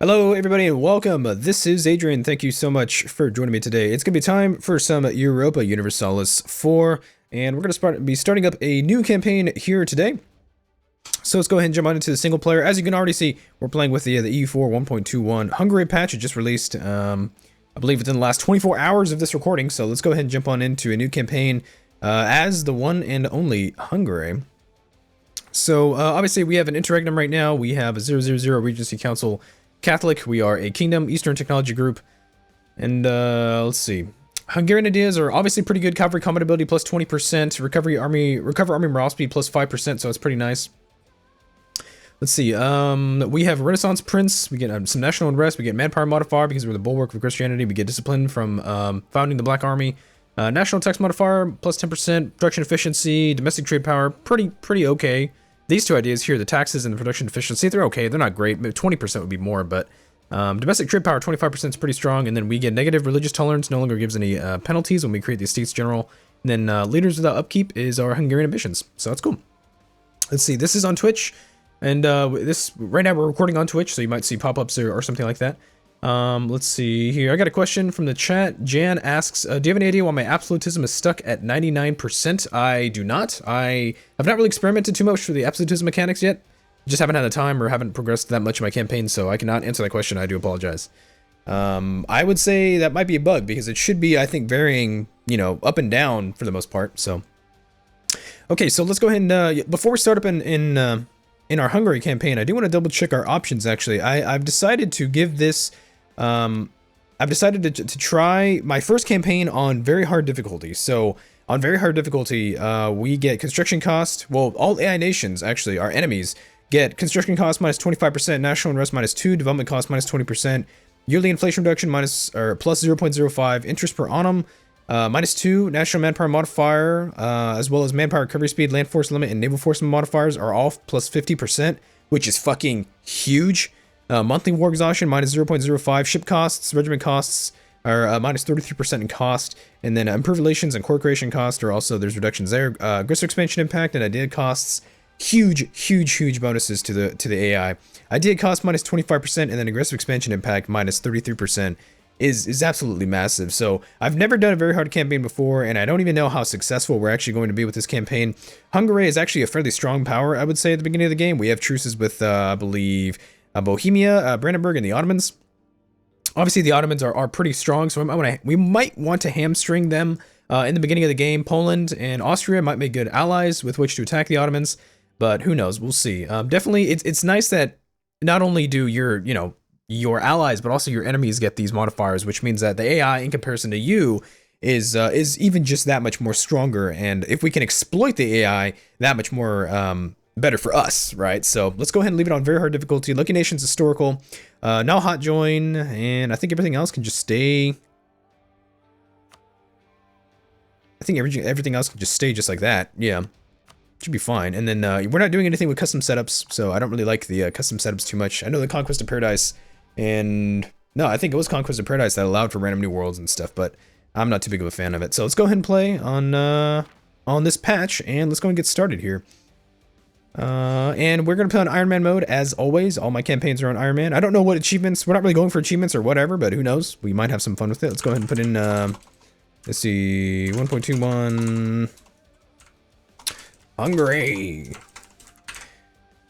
Hello everybody and welcome. This is Adrian. Thank you so much for joining me today. It's going to be time for some Europa Universalis IV, and we're going to be starting up a new campaign here today. So let's go ahead and jump on into the single player. As you can already see, we're playing with the EU4 1.21 Hungary patch. It just released, I believe, within the last 24 hours of this recording. So let's go ahead and jump on into a new campaign as the one and only Hungary. So obviously we have an interregnum right now. We have a 000 Regency Council Catholic. We are a Kingdom Eastern Technology Group. And let's see. Hungarian ideas are obviously pretty good. Cavalry combat ability plus 20%. Recover army morale speed plus 5%, so it's pretty nice. Let's see. We have Renaissance Prince. We get some national unrest. We get manpower modifier because we're the bulwark of Christianity. We get discipline from founding the Black Army. National tax modifier plus 10%. Production efficiency. Domestic trade power. Pretty okay. These two ideas here, the taxes and the production efficiency, they're okay. They're not great. Maybe 20% would be more, but domestic trade power 25% is pretty strong. And then we get negative religious tolerance. No longer gives any penalties when we create the Estates General. And then leaders without upkeep is our Hungarian ambitions. So that's cool. Let's see. This is on Twitch. And this right now we're recording on Twitch, so you might see pop-ups or something like that. Let's see here. I got a question from the chat. Jan asks, do you have any idea why my absolutism is stuck at 99%? I do not. I have not really experimented too much with the absolutism mechanics yet. Just haven't had the time or haven't progressed that much in my campaign, so I cannot answer that question. I do apologize. I would say that might be a bug because it should be, I think, varying, you know, up and down for the most part. So, okay, so let's go ahead and before we start up in our Hungary campaign, I do want to double check our options. Actually, I've decided to give this. I've decided to try my first campaign on very hard difficulty. So on very hard difficulty, we get construction cost. Well, all AI nations, actually, our enemies, get construction cost minus 25%, national unrest minus 2, development cost minus 20%, yearly inflation reduction minus or plus 0.05, interest per annum minus 2, national manpower modifier, as well as manpower recovery speed, land force limit, and naval force modifiers are all plus 50%, which is fucking huge. Monthly war exhaustion minus 0.05, ship costs, regiment costs are minus 33% in cost, and then improved relations and core creation cost are also, there's reductions there. Aggressor expansion impact and idea costs, huge bonuses to the AI. Idea cost minus 25%, and then aggressive expansion impact minus 33% is absolutely massive. So I've never done a very hard campaign before, and I don't even know how successful we're actually going to be with this campaign. Hungary is actually a fairly strong power, I would say, at the beginning of the game. We have truces with, I believe, Bohemia, Brandenburg, and the Ottomans. Obviously, the Ottomans are pretty strong, so we might want to hamstring them in the beginning of the game. Poland and Austria might make good allies with which to attack the Ottomans, but who knows? We'll see. Definitely, it's nice that not only do your allies, but also your enemies get these modifiers, which means that the AI, in comparison to you, is even just that much more stronger. And if we can exploit the AI, that much more better for us, right? So let's go ahead and leave it on very hard difficulty. Lucky Nations historical, now hot join, and I think everything else can just stay. I think everything else can just stay just like that. Yeah, should be fine. And then we're not doing anything with custom setups, so I don't really like the custom setups too much. I know the Conquest of Paradise, and no, I think it was Conquest of Paradise that allowed for random new worlds and stuff, but I'm not too big of a fan of it. So let's go ahead and play on this patch, and let's go and get started here. And we're going to play on Iron Man mode, as always. All my campaigns are on Iron Man. I don't know what achievements, we're not really going for achievements or whatever, but who knows? We might have some fun with it. Let's go ahead and put in, let's see, 1.21 Hungary.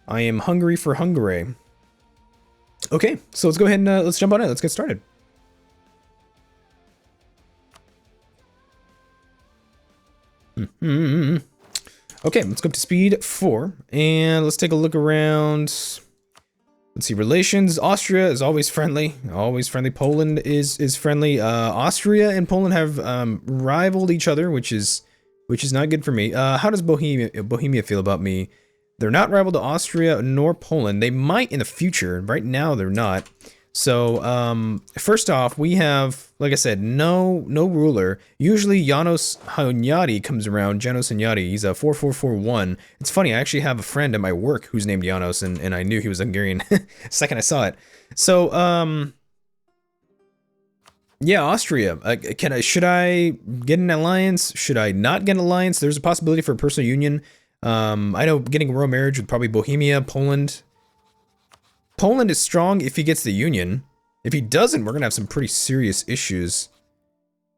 I am hungry for Hungary. Okay, so let's go ahead and let's jump on it. Let's get started. Okay, let's go up to speed 4, and let's take a look around. Let's see, relations. Austria is always friendly. Poland is friendly. Austria and Poland have rivaled each other, which is not good for me. How does Bohemia feel about me? They're not rival to Austria nor Poland. They might in the future. Right now, they're not. So, first off, we have, like I said, no ruler. Usually, Janos Hunyadi comes around. Janos Hunyadi, he's a 4441. It's funny, I actually have a friend at my work who's named Janos, and I knew he was Hungarian the second I saw it. So, yeah, Austria. Should I get an alliance? Should I not get an alliance? There's a possibility for a personal union. I know getting a royal marriage with probably Bohemia, Poland. Poland is strong if he gets the Union. If he doesn't, we're gonna have some pretty serious issues.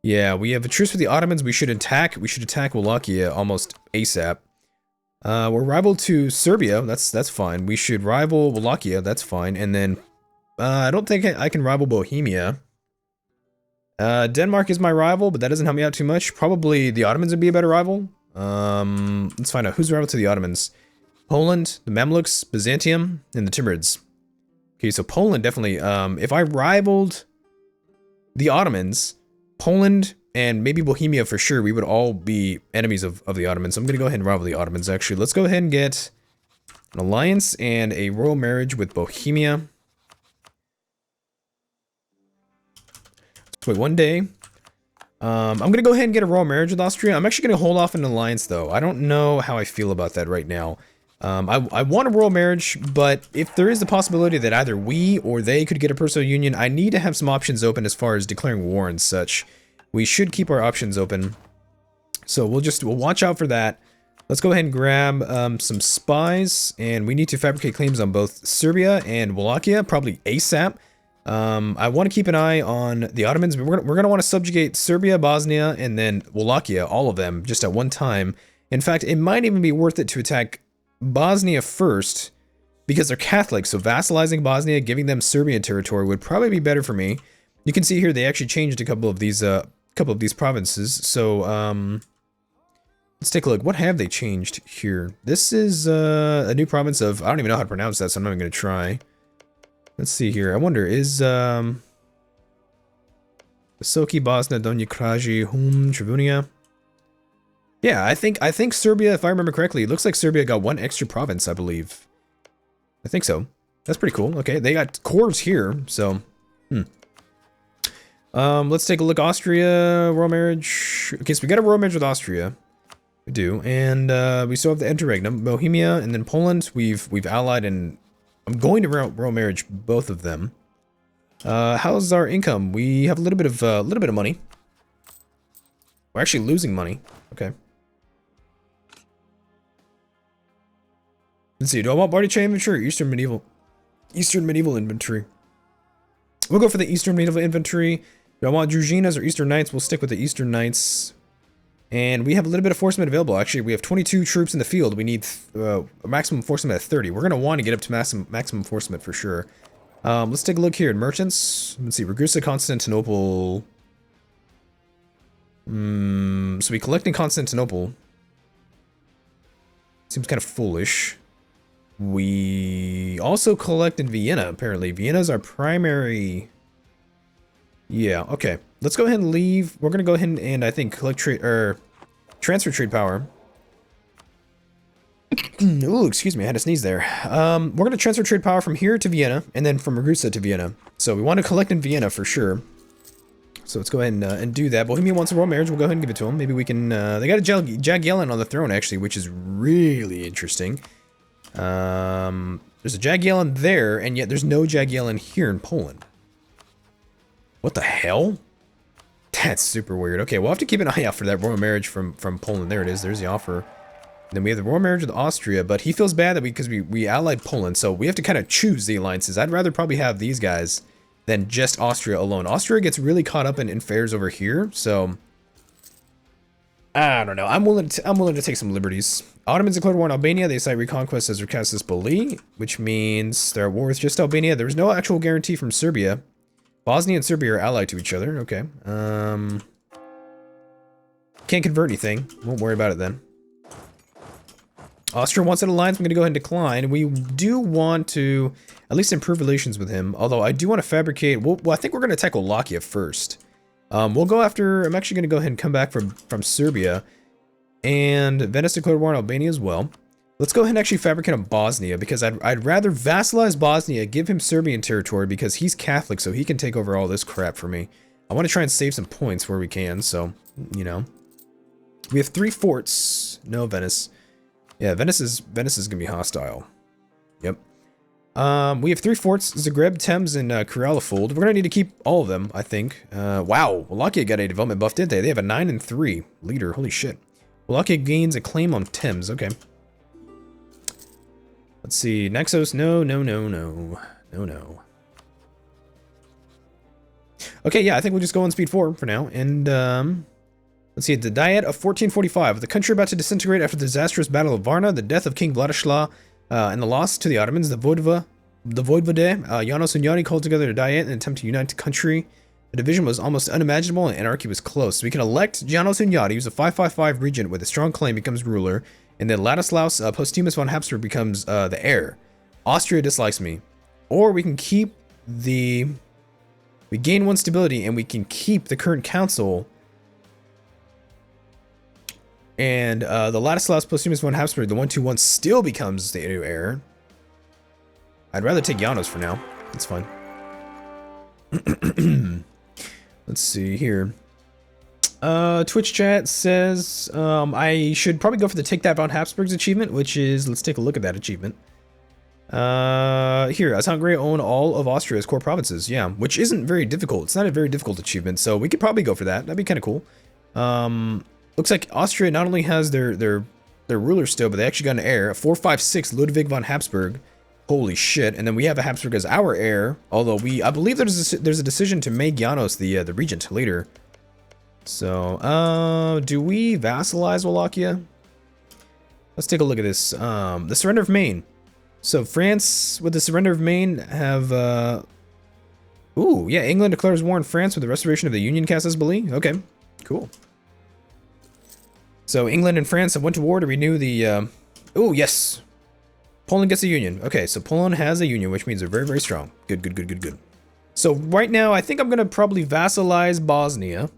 Yeah, we have a truce with the Ottomans. We should attack Wallachia almost ASAP. We're rival to Serbia. That's fine. We should rival Wallachia. That's fine. And then I don't think I can rival Bohemia. Denmark is my rival, but that doesn't help me out too much. Probably the Ottomans would be a better rival. Let's find out who's rival to the Ottomans. Poland, the Mamluks, Byzantium, and the Timurids. Okay, so Poland definitely. If I rivaled the Ottomans, Poland and maybe Bohemia for sure, we would all be enemies of the Ottomans. So I'm gonna go ahead and rival the Ottomans. Actually, let's go ahead and get an alliance and a royal marriage with Bohemia. Let's wait 1 day. I'm gonna go ahead and get a royal marriage with Austria. I'm actually gonna hold off an alliance though. I don't know how I feel about that right now. I want a royal marriage, but if there is the possibility that either we or they could get a personal union, I need to have some options open as far as declaring war and such. We should keep our options open. So we'll watch out for that. Let's go ahead and grab some spies, and we need to fabricate claims on both Serbia and Wallachia, probably ASAP. I want to keep an eye on the Ottomans. We're gonna want to subjugate Serbia, Bosnia, and then Wallachia, all of them, just at one time. In fact, it might even be worth it to attack Bosnia first, because they're Catholic, so vassalizing Bosnia, giving them Serbian territory would probably be better for me. You can see here they actually changed a couple of these provinces. So let's take a look. What have they changed here? This is a new province of, I don't even know how to pronounce that, so I'm not even gonna try. Let's see here. I wonder, is Visoki, Bosnia, Donja Kraji, Trivunia? Yeah, I think Serbia, if I remember correctly, it looks like Serbia got one extra province, I believe. I think so. That's pretty cool. Okay, they got cores here, so let's take a look. Austria, royal marriage. Okay, so we got a royal marriage with Austria. We do, and we still have the interregnum, Bohemia, and then Poland. We've allied, and I'm going to royal marriage both of them. How's our income? We have a little bit of money. We're actually losing money. Okay. Let's see. Do I want Bardi Chain Infantry or Eastern Medieval Infantry? We'll go for the Eastern Medieval Infantry. Do I want Družinas or Eastern Knights? We'll stick with the Eastern Knights. And we have a little bit of forcement available. Actually, we have 22 troops in the field. We need a maximum forcement at 30. We're going to want to get up to maximum forcement for sure. Let's take a look here at merchants. Let's see. Ragusa, Constantinople. So we collect in Constantinople. Seems kind of foolish. We also collect in Vienna, apparently. Vienna's our primary... Yeah, okay. Let's go ahead and leave. We're gonna go ahead and I think collect trade, or transfer trade power. Ooh, excuse me, I had to sneeze there. We're gonna transfer trade power from here to Vienna, and then from Ragusa to Vienna. So we want to collect in Vienna for sure. So let's go ahead and do that. Bohemia wants a royal marriage. We'll go ahead and give it to them. Maybe we can... they got a Jagiellon on the throne, actually, which is really interesting. There's a Jagiellon there, and yet there's no Jagiellon here in Poland. What the hell? That's super weird. Okay, we'll have to keep an eye out for that royal marriage from Poland. There it is. There's the offer. And then we have the royal marriage with Austria, but he feels bad that because we allied Poland, so we have to kind of choose the alliances. I'd rather probably have these guys than just Austria alone. Austria gets really caught up in affairs over here, so I don't know. I'm willing to take some liberties. Ottomans declared war on Albania. They cite reconquest as Recassus Belli, which means they're at war with just Albania. There was no actual guarantee from Serbia. Bosnia and Serbia are allied to each other. Okay. Can't convert anything. Won't worry about it then. Austria wants an alliance. I'm going to go ahead and decline. We do want to at least improve relations with him. Although I do want to fabricate... Well, I think we're going to attack Wallachia first. We'll go after... I'm actually going to go ahead and come back from Serbia. And Venice declared war on Albania as well. Let's go ahead and actually fabricate on Bosnia, because I'd rather vassalize Bosnia, give him Serbian territory, because he's Catholic, so he can take over all this crap for me. I want to try and save some points where we can, so, you know. We have 3 forts. No, Venice. Yeah, Venice is gonna be hostile. Yep. We have 3 forts: Zagreb, Thames, and Kralafuld. We're gonna need to keep all of them, I think. Wow, Wallachia got a development buff, did they? They have a 9 and 3 leader. Holy shit. Wallachia gains a claim on Thames. Okay. Let's see. Naxos. No. No, no. Okay, yeah, I think we'll just go on speed 4 for now. And, let's see, the Diet of 1445. With the country about to disintegrate after the disastrous Battle of Varna, the death of King Vladislav, and the loss to the Ottomans, the Voivode, Janos and Yadi called together a Diet in an attempt to unite the country. The division was almost unimaginable and anarchy was close. So we can elect Janos and Yadi, who's a 555 regent with a strong claim, becomes ruler. And then Ladislaus Postumus von Habsburg becomes the heir. Austria dislikes me. Or we can keep the... We gain 1 stability and we can keep the current council. And the Ladislaus Postumus von Habsburg, the 121, still becomes the new heir. I'd rather take Janos for now. That's fine. Let's see here. Twitch chat says I should probably go for the Take That von Habsburg's achievement, which is, let's take a look at that achievement. Here, as Hungary own all of Austria's core provinces, yeah, which isn't very difficult. It's not a very difficult achievement, so we could probably go for that. That'd be kind of cool. Looks like Austria not only has their ruler still, but they actually got an heir, 456 Ludwig von Habsburg. Holy shit! And then we have a Habsburg as our heir. Although I believe there's a decision to make Janos the regent later. So, do we vassalize Wallachia? Let's take a look at this. The surrender of Maine. So France, with the surrender of Maine, have ooh, yeah, England declares war on France with the restoration of the Union Casus Belli. Okay, cool. So England and France have went to war to renew the. Oh yes. Poland gets a union. Okay, so Poland has a union, which means they're very, very strong. Good, good, good, good, good. So right now, I think I'm going to probably vassalize Bosnia,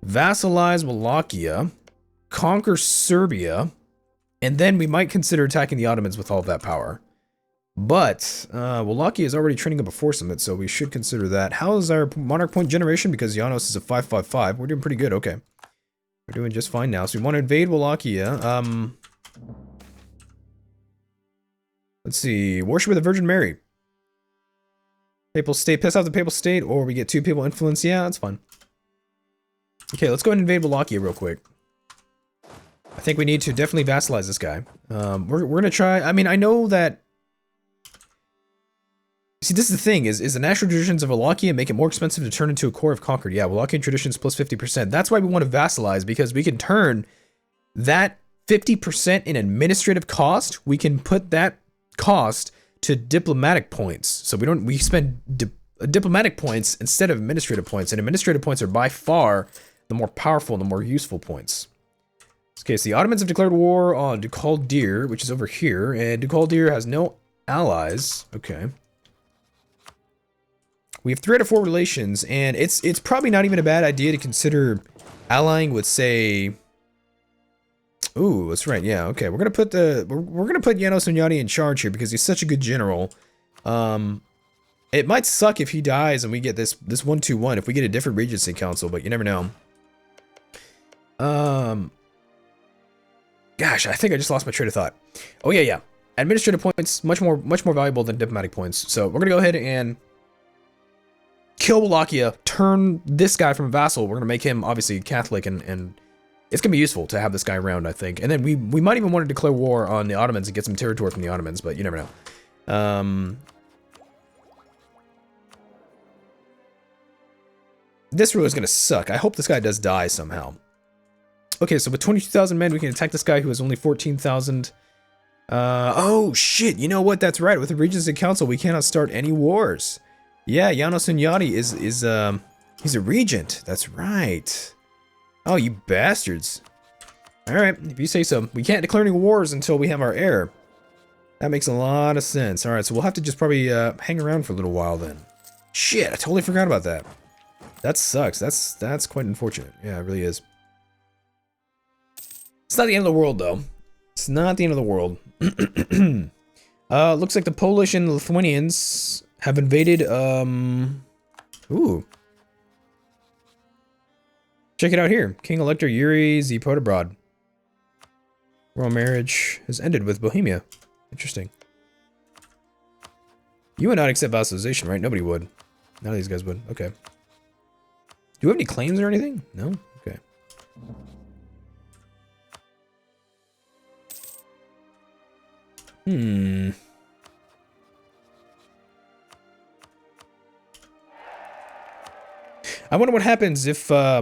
vassalize Wallachia, conquer Serbia, and then we might consider attacking the Ottomans with all of that power. But Wallachia is already training up a force summit, so we should consider that. How is our monarch point generation? Because Janos is a 555. We're doing pretty good. Okay. We're doing just fine now. So we want to invade Wallachia. Let's see. Worship of the Virgin Mary. Papal state. Piss off the papal state, or we get 2 papal influence. Yeah, that's fine. Okay, let's go ahead and invade Wallachia real quick. I think we need to definitely vassalize this guy. We're gonna try. I mean, I know that. See, this is the thing: is the national traditions of Wallachia make it more expensive to turn into a core of conquered? Yeah, Wallachian traditions plus 50%. That's why we want to vassalize, because we can turn that 50% in administrative cost. We can put that cost to diplomatic points. So we spend diplomatic points instead of administrative points, and administrative points are by far the more powerful and the more useful points. Okay, so the Ottomans have declared war on Dukaldir, which is over here, and Dukaldir has no allies. Okay. We have 3 out of 4 relations, and it's probably not even a bad idea to consider allying with, say. Ooh, that's right. Yeah. Okay. We're gonna put Janos Unyadi in charge here because he's such a good general. It might suck if he dies and we get this 121 if we get a different regency council, but you never know. Gosh, I think I just lost my train of thought. Oh yeah, yeah. Administrative points much more valuable than diplomatic points. So we're gonna go ahead and kill Wallachia, turn this guy from a vassal. We're gonna make him obviously Catholic, and it's gonna be useful to have this guy around, I think. And then we might even want to declare war on the Ottomans and get some territory from the Ottomans, but you never know. This ruler is gonna suck. I hope this guy does die somehow. Okay, so with 22,000 men, we can attack this guy who has only 14,000. Oh shit! You know what? That's right. With the Regency Council, we cannot start any wars. Yeah, Janos Unyadi is he's a regent. That's right. Oh, you bastards! All right, if you say so. We can't declare any wars until we have our heir. That makes a lot of sense. All right, so we'll have to just probably hang around for a little while then. Shit! I totally forgot about that. That sucks. That's quite unfortunate. Yeah, it really is. It's not the end of the world, though. It's not the end of the world. Looks like the Polish and Lithuanians have invaded, ooh. Check it out here. King Elector Yuri Zipotobrod. Royal marriage has ended with Bohemia. Interesting. You would not accept vassalization, right? Nobody would. None of these guys would. Okay. Do we have any claims or anything? No? Okay. I wonder what happens if, I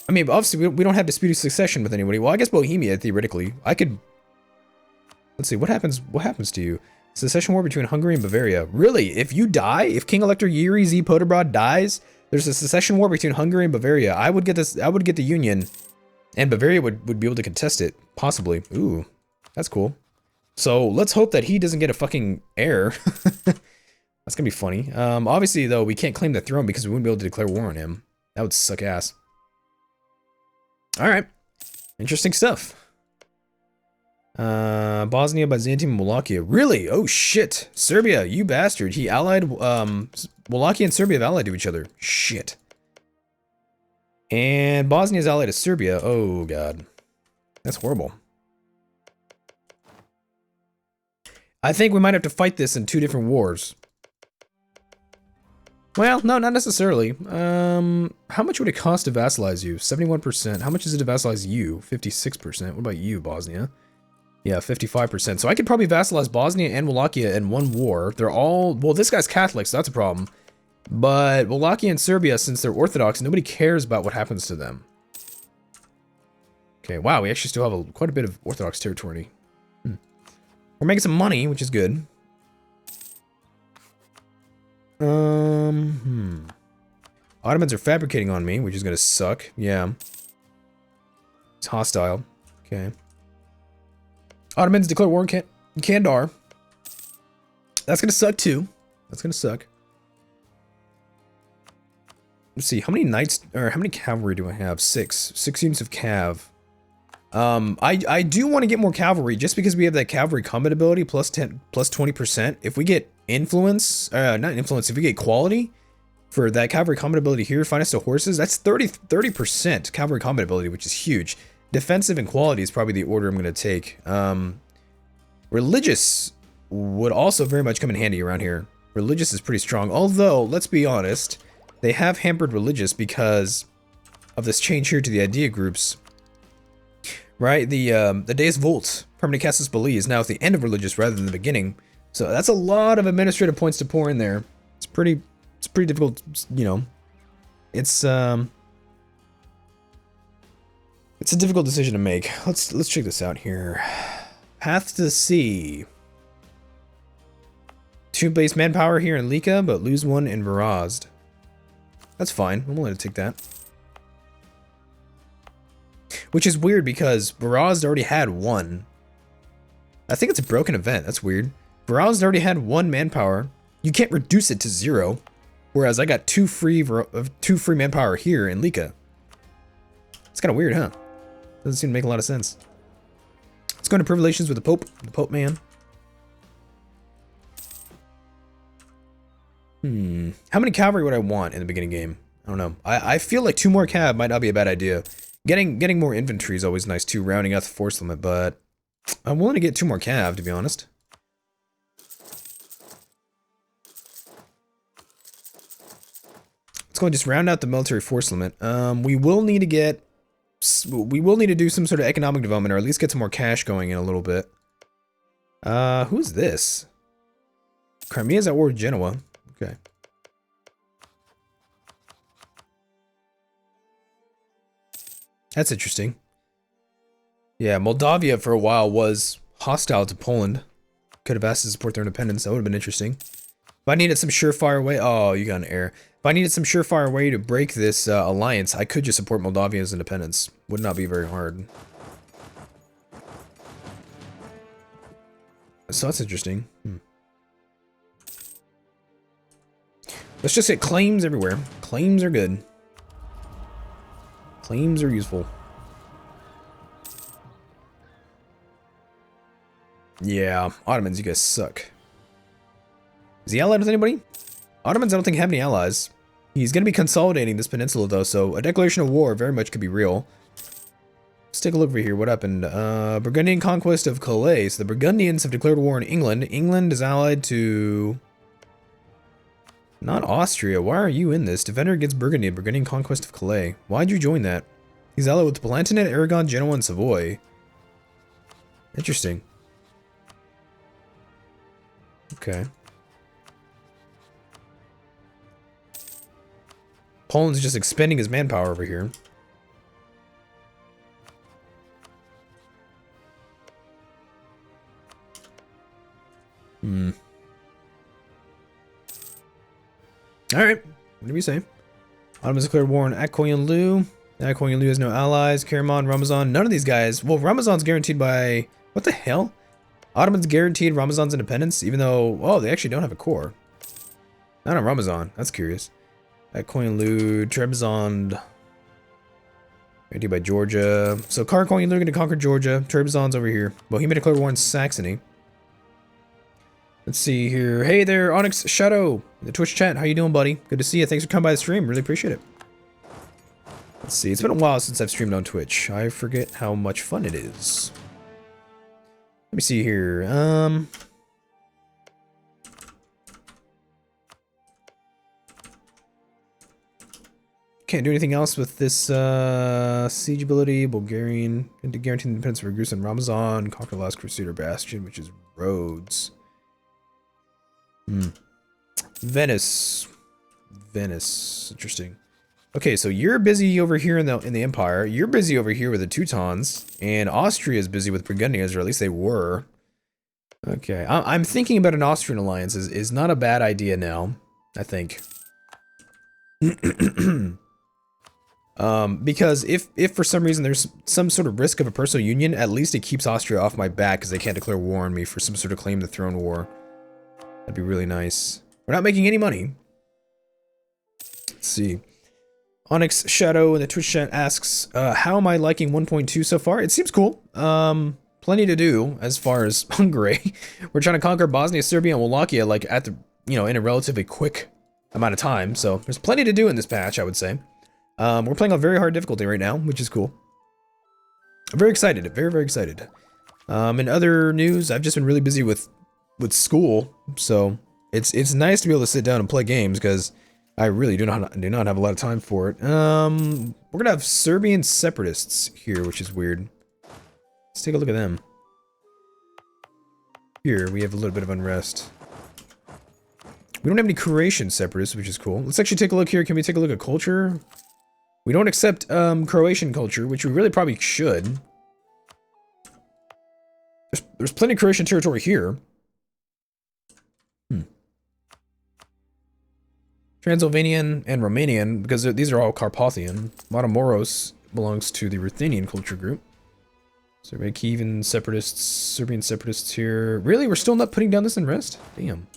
mean, obviously we don't have disputed succession with anybody. Well, I guess Bohemia, theoretically. I could... Let's see, what happens to you? Succession war between Hungary and Bavaria. Really? If you die, if King Elector Yuri Z. Potebrod dies, there's a succession war between Hungary and Bavaria. I would get the union, and Bavaria would be able to contest it. Possibly. Ooh, that's cool. So let's hope that he doesn't get a fucking heir. That's gonna be funny. Obviously, though, we can't claim the throne because we wouldn't be able to declare war on him. That would suck ass. Alright. Interesting stuff. Bosnia, Byzantium, and Wallachia. Really? Oh shit. Serbia, you bastard. He allied, Wallachia and Serbia have allied to each other. Shit. And Bosnia's allied to Serbia. Oh god. That's horrible. I think we might have to fight this in 2 different wars. Well, no, not necessarily. How much would it cost to vassalize you? 71%. How much is it to vassalize you? 56%. What about you, Bosnia? Yeah, 55%. So I could probably vassalize Bosnia and Wallachia in 1 war. They're all... Well, this guy's Catholic, so that's a problem. But Wallachia and Serbia, since they're Orthodox, nobody cares about what happens to them. Okay, wow, we actually still have quite a bit of Orthodox territory. We're making some money, which is good. Ottomans are fabricating on me, which is gonna suck. Yeah. It's hostile. Okay. Ottomans declare war in Kandar. That's gonna suck too. That's gonna suck. Let's see, how many knights, or how many cavalry do I have? 6. 6 units of cav. I do want to get more cavalry just because we have that cavalry combat ability plus 20%. If we get influence, not influence, if we get quality for that cavalry combat ability here, finest to horses, that's 30% cavalry combat ability, which is huge. Defensive and quality is probably the order I'm going to take. Religious would also very much come in handy around here. Religious is pretty strong, although, let's be honest, they have hampered religious because of this change here to the idea groups. Right, the Deus Vult, permanent casus belli, is now at the end of religious rather than the beginning. So that's a lot of administrative points to pour in there. It's pretty difficult, you know. It's a difficult decision to make. Let's check this out here. Path to the Sea. 2 base manpower here in Lika, but lose 1 in Varazd. That's fine. I'm willing to take that. Which is weird because Varazd already had 1. I think it's a broken event. That's weird. Varazd already had 1 manpower. You can't reduce it to 0. Whereas I got 2 free manpower here in Lika. It's kind of weird, huh? Doesn't seem to make a lot of sense. Let's go into privileges with the Pope man. How many cavalry would I want in the beginning game? I don't know. I feel like 2 more cav might not be a bad idea. Getting more infantry is always nice too, rounding out the force limit, but I'm willing to get 2 more cav, to be honest. Let's go and just round out the military force limit. We will need to do some sort of economic development, or at least get some more cash going in a little bit. Who's this? Crimea's at war with Genoa. Okay. That's interesting. Yeah, Moldavia for a while was hostile to Poland. Could have asked to support their independence. That would have been interesting. If I needed some surefire way... Oh, you got an error. If I needed some surefire way to break this alliance, I could just support Moldavia's independence. Would not be very hard. So that's interesting. Let's just hit claims everywhere. Claims are good. Claims are useful. Yeah, Ottomans, you guys suck. Is he allied with anybody? Ottomans, I don't think have any allies. He's going to be consolidating this peninsula, though, so a declaration of war very much could be real. Let's take a look over here. What happened? Burgundian conquest of Calais. So the Burgundians have declared war on England. England is allied to... Not Austria. Why are you in this? Defender against Burgundy. Burgundian conquest of Calais. Why'd you join that? He's allied with Plantagenet, Aragon, Genoa, and Savoy. Interesting. Okay. Poland's just expending his manpower over here. Alright, what do we say? Ottomans declared war on Akkoyunlu. Akkoyunlu has no allies. Karaman, Ramazan, none of these guys. Well, Ramazan's guaranteed by... What the hell? Ottomans guaranteed Ramazan's independence, even though... Oh, they actually don't have a core. Not on Ramazan. That's curious. Akkoyunlu, Trebizond... Guaranteed by Georgia. So Akkoyunlu are going to conquer Georgia. Trebizond's over here. Bohemia declared war on Saxony. Let's see here. Hey there, Onyx Shadow in the Twitch chat. How you doing, buddy? Good to see you. Thanks for coming by the stream. Really appreciate it. Let's see. It's been a while since I've streamed on Twitch. I forget how much fun it is. Let me see here. Can't do anything else with this siege ability. Bulgarian to guarantee independence for Raguse and Ramazan. Conquer the last Crusader bastion, which is Rhodes. Venice. Interesting. Okay, so you're busy over here in the Empire. You're busy over here with the Teutons, and Austria is busy with Burgundians, or at least they were. Okay, I'm thinking about an Austrian alliance is not a bad idea now, I think. Because if for some reason there's some sort of risk of a personal union, at least it keeps Austria off my back because they can't declare war on me for some sort of claim to the throne war. That'd be really nice. We're not making any money. Let's see. Onyx Shadow in the Twitch chat asks, how am I liking 1.2 so far? It seems cool. Plenty to do as far as Hungary. We're trying to conquer Bosnia, Serbia, and Wallachia like at the, in a relatively quick amount of time. So there's plenty to do in this patch, I would say. We're playing on very hard difficulty right now, which is cool. I'm very excited. Very, very excited. In other news, I've just been really busy with school, so it's nice to be able to sit down and play games because I really do not have a lot of time for it. We're gonna have Serbian separatists here, which is weird. Let's take a look at them. Here we have a little bit of unrest. We don't have any Croatian separatists, which is cool. Let's actually take a look here. Can we take a look at culture? We don't accept Croatian culture, which we really probably should. There's plenty of Croatian territory here. Transylvanian and Romanian, because these are all Carpathian. Matamoros belongs to the Ruthenian culture group. Serbian Kievan separatists, Serbian separatists here. Really? We're still not putting down this unrest? Damn.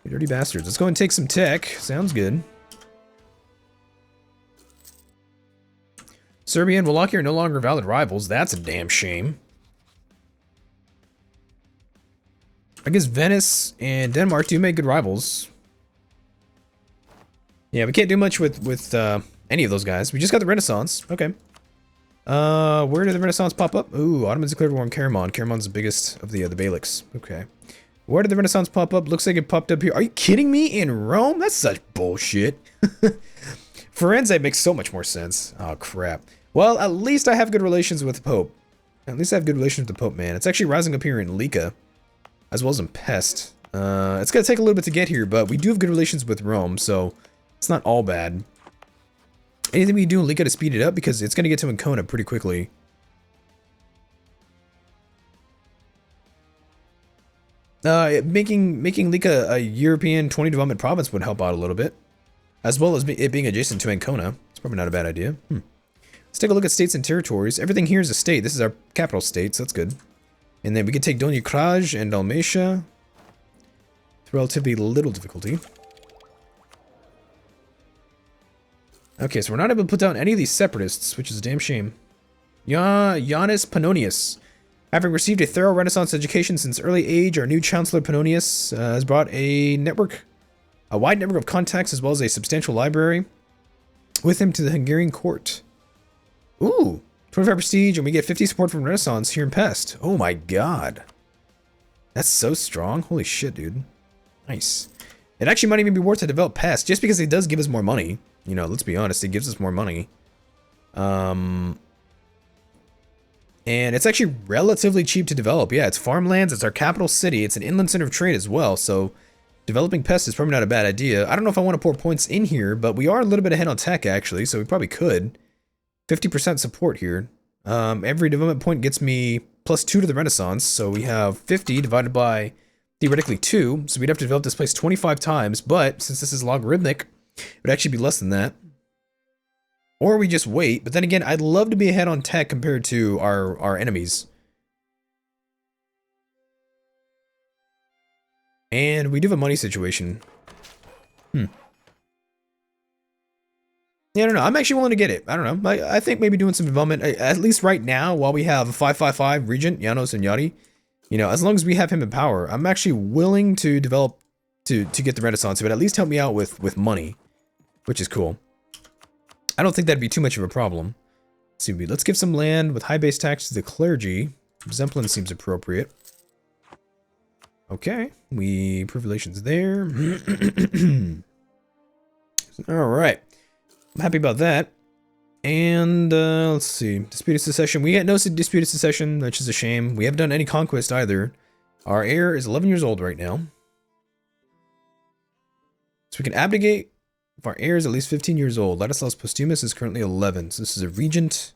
You dirty bastards. Let's go and take some tech. Sounds good. Serbia and Wallachia are no longer valid rivals. That's a damn shame. I guess Venice and Denmark do make good rivals. Yeah, we can't do much with any of those guys. We just got the Renaissance. Okay. Where did the Renaissance pop up? Ooh, Ottomans declared war on Karaman. Karaman's the biggest of the Beyliks. Okay. Where did the Renaissance pop up? Looks like it popped up here. Are you kidding me? In Rome? That's such bullshit. Firenze makes so much more sense. Oh, crap. Well, at least I have good relations with the Pope. At least I have good relations with the Pope, man. It's actually rising up here in Lika, as well as in Pest. It's going to take a little bit to get here, but we do have good relations with Rome, so it's not all bad. Anything we do in Lika to speed it up, because it's going to get to Ancona pretty quickly. Making Lika a European 20 development province would help out a little bit. As well as it being adjacent to Ancona. It's probably not a bad idea. Let's take a look at states and territories. Everything here is a state. This is our capital state, so that's good. And then we can take Donji Kraj and Dalmatia with relatively little difficulty. Okay, so we're not able to put down any of these separatists, which is a damn shame. Ioannis Pannonius. Having received a thorough Renaissance education since early age, our new Chancellor Pannonius has brought a wide network of contacts as well as a substantial library with him to the Hungarian court. Ooh, 25 prestige, and we get 50 support from Renaissance here in Pest. Oh my god. That's so strong. Holy shit, dude. Nice. It actually might even be worth to develop Pest, just because it does give us more money. You know, let's be honest, it gives us more money. And it's actually relatively cheap to develop. Yeah, it's farmlands, it's our capital city, it's an inland center of trade as well, so Developing pests is probably not a bad idea. I don't know if I want to pour points in here, but we are a little bit ahead on tech, actually, so we probably could. 50% support here. Every development point gets me +2 to the Renaissance, so we have 50 divided by, theoretically, 2, so we'd have to develop this place 25 times, but since this is logarithmic, it would actually be less than that. Or we just wait, but then again, I'd love to be ahead on tech compared to our enemies. And we do have a money situation. Yeah, I don't know. I'm actually willing to get it. I don't know. I think maybe doing some development, at least right now, while we have 555 Regent, Janos, and Yachty. You know, as long as we have him in power, I'm actually willing to develop to get the Renaissance. It would at least help me out with money, which is cool. I don't think that'd be too much of a problem. Let's give some land with high base tax to the clergy. Zemplin seems appropriate. Okay, we approve relations there. Alright. I'm happy about that. And, let's see. Disputed succession. We got no disputed succession, which is a shame. We haven't done any conquest either. Our heir is 11 years old right now. So we can abdicate if our heir is at least 15 years old. Ladislaus Postumus is currently 11. So this is a regent.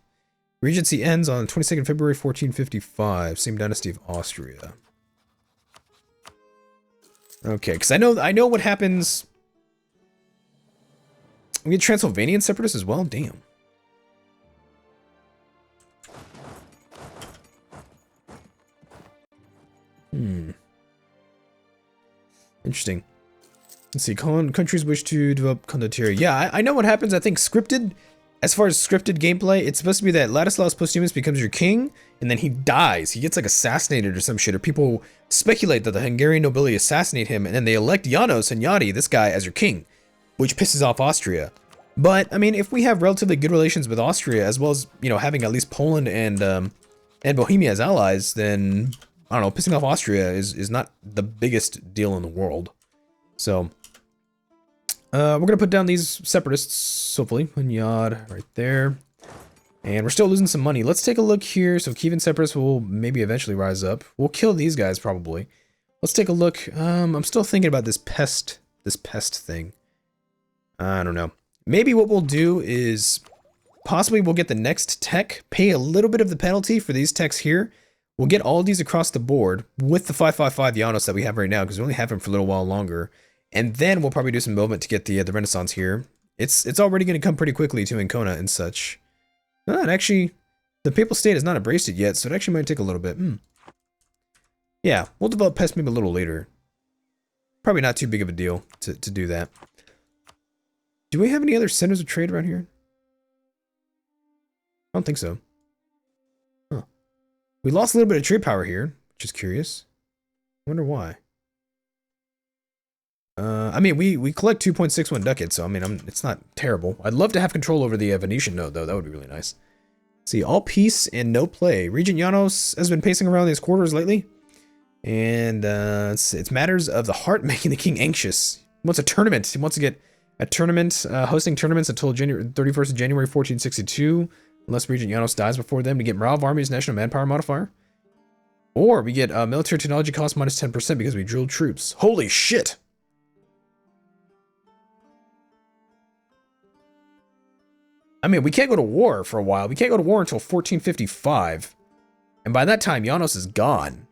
Regency ends on 22nd February 1455. Same dynasty of Austria. Okay, because I know what happens. We get Transylvanian separatists as well? Damn. Interesting. Let's see. Countries wish to develop condottieri. Yeah, I know what happens. I think scripted, as far as scripted gameplay, it's supposed to be that Ladislaus Postumus becomes your king, and then he dies. He gets like assassinated or some shit, or people speculate that the Hungarian nobility assassinate him, and then they elect Janos and Yachty, this guy, as your king, which pisses off Austria. But I mean, if we have relatively good relations with Austria, as well as, you know, having at least Poland and Bohemia as allies, then I don't know, pissing off Austria is not the biggest deal in the world. So we're gonna put down these separatists, hopefully. Hunyad right there. And we're still losing some money. Let's take a look here. So Kievan separatists will maybe eventually rise up. We'll kill these guys probably. Let's take a look. I'm still thinking about this pest thing. I don't know. Maybe what we'll do is possibly we'll get the next tech, pay a little bit of the penalty for these techs here. We'll get all these across the board with the 555 Janos that we have right now, because we only have him for a little while longer. And then we'll probably do some movement to get the Renaissance here. It's already going to come pretty quickly to Ancona and such. And actually, the Papal State has not embraced it yet, so it actually might take a little bit. Yeah, we'll develop pest maybe a little later. Probably not too big of a deal to do that. Do we have any other centers of trade around here? I don't think so. Huh. We lost a little bit of trade power here, which is curious. I wonder why. I mean, we collect 2.61 ducats, so I mean, it's not terrible. I'd love to have control over the Venetian node, though. That would be really nice. See, all peace and no play. Regent Janos has been pacing around these quarters lately. And it's matters of the heart making the king anxious. He wants a tournament. He wants to get a tournament, hosting tournaments until January 31st of January 1462, unless Regent Janos dies before them, to get morale of armies national manpower modifier. Or we get military technology cost minus 10% because we drilled troops. Holy shit! I mean, we can't go to war for a while. We can't go to war until 1455. And by that time, Janos is gone.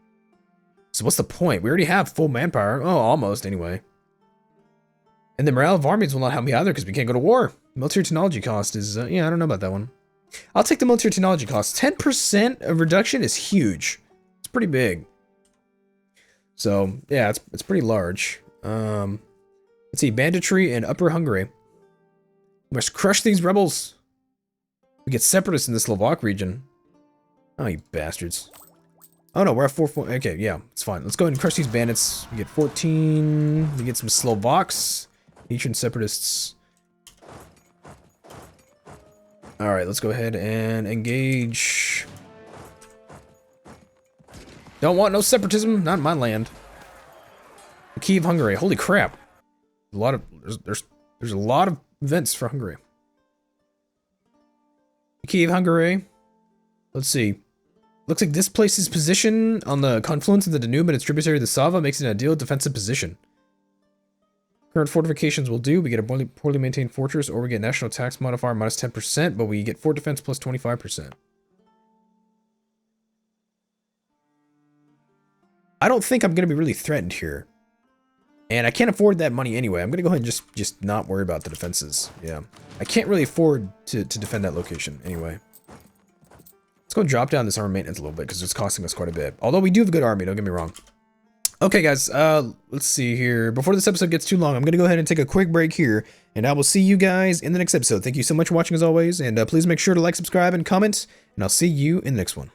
So what's the point? We already have full manpower. Oh, almost, anyway. And the morale of armies will not help me either because we can't go to war. Military technology cost is, yeah, I don't know about that one. I'll take the military technology cost. 10% of reduction is huge. It's pretty big. So, yeah, it's pretty large. Let's see, banditry in Upper Hungary. We must crush these rebels. We get separatists in the Slovak region. Oh, you bastards. Oh no, we're at 4. Okay, yeah, it's fine. Let's go ahead and crush these bandits. We get 14. We get some Slovaks. Eastern separatists. Alright, let's go ahead and engage. Don't want no separatism, not in my land. The key of Hungary. Holy crap. A lot of there's a lot of events for Hungary. The key of Hungary. Let's see. Looks like this place's position on the confluence of the Danube and its tributary, the Sava, makes it an ideal defensive position. Current fortifications will do. We get a poorly maintained fortress, or we get national tax modifier minus 10%, but we get fort defense plus 25%. I don't think I'm going to be really threatened here. And I can't afford that money anyway. I'm going to go ahead and just not worry about the defenses. Yeah. I can't really afford to defend that location anyway. Let's go drop down this army maintenance a little bit because it's costing us quite a bit. Although we do have a good army, don't get me wrong. Okay, guys, let's see here. Before this episode gets too long, I'm going to go ahead and take a quick break here, and I will see you guys in the next episode. Thank you so much for watching as always, and please make sure to like, subscribe, and comment, and I'll see you in the next one.